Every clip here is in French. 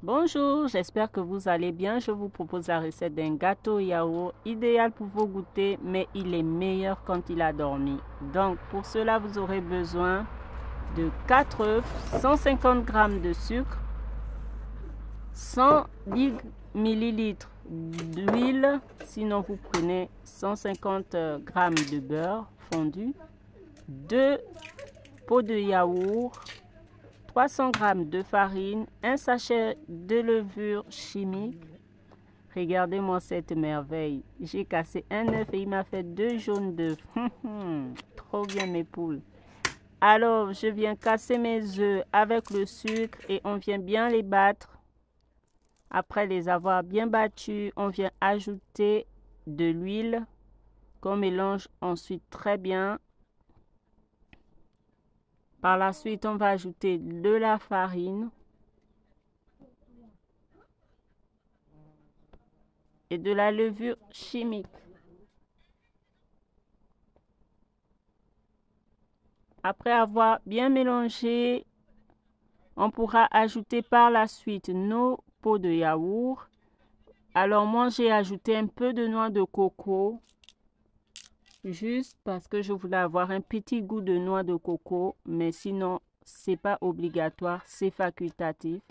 Bonjour, j'espère que vous allez bien. Je vous propose la recette d'un gâteau yaourt idéal pour vos goûters, mais il est meilleur quand il a dormi. Donc pour cela, vous aurez besoin de 4 œufs, 150 g de sucre, 110 ml d'huile, sinon vous prenez 150 g de beurre fondu, 2 pots de yaourt, 300 g de farine, un sachet de levure chimique. Regardez-moi cette merveille. J'ai cassé un œuf et il m'a fait 2 jaunes d'œufs. Trop bien mes poules. Alors, je viens casser mes œufs avec le sucre et on vient bien les battre. Après les avoir bien battus, on vient ajouter de l'huile qu'on mélange ensuite très bien. Par la suite, on va ajouter de la farine et de la levure chimique. Après avoir bien mélangé, on pourra ajouter par la suite nos pots de yaourt. Alors moi, j'ai ajouté un peu de noix de coco, juste parce que je voulais avoir un petit goût de noix de coco, mais sinon, c'est pas obligatoire, c'est facultatif.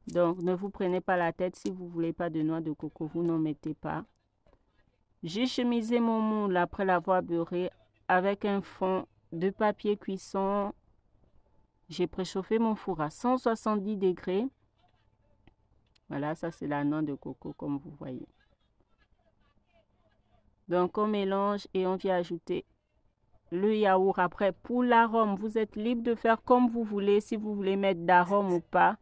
Donc, ne vous prenez pas la tête si vous ne voulez pas de noix de coco, vous n'en mettez pas. J'ai chemisé mon moule après l'avoir beurré avec un fond de papier cuisson. J'ai préchauffé mon four à 170 degrés. Voilà, ça c'est la noix de coco comme vous voyez. Donc, on mélange et on vient ajouter le yaourt. Après, pour l'arôme, vous êtes libre de faire comme vous voulez, si vous voulez mettre d'arôme ou pas.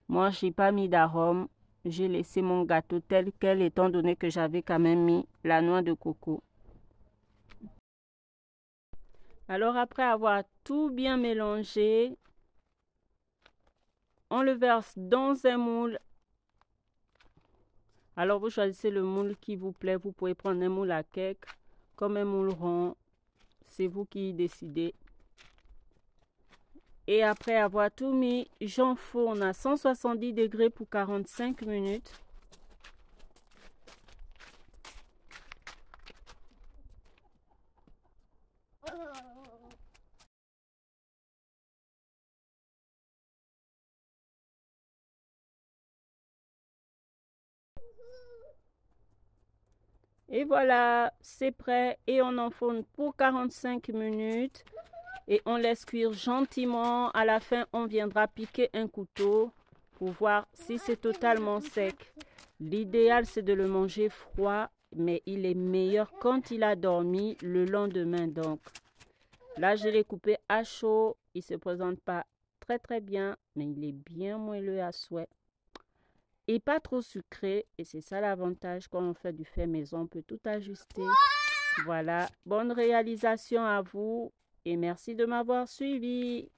Moi, je n'ai pas mis d'arôme. J'ai laissé mon gâteau tel quel, étant donné que j'avais quand même mis la noix de coco. Alors, après avoir tout bien mélangé, on le verse dans un moule. Alors, vous choisissez le moule qui vous plaît. Vous pouvez prendre un moule à cake, comme un moule rond. C'est vous qui décidez. Et après avoir tout mis, j'enfourne à 170 degrés pour 45 minutes. Et voilà, c'est prêt. Et on enfourne pour 45 minutes. Et on laisse cuire gentiment. À la fin, on viendra piquer un couteau pour voir si c'est totalement sec. L'idéal, c'est de le manger froid, mais il est meilleur quand il a dormi le lendemain. Donc, là, je l'ai coupé à chaud. Il ne se présente pas très bien, mais il est bien moelleux à souhait. Et pas trop sucré. Et c'est ça l'avantage quand on fait du fait maison. On peut tout ajuster. Voilà. Bonne réalisation à vous. Et merci de m'avoir suivi.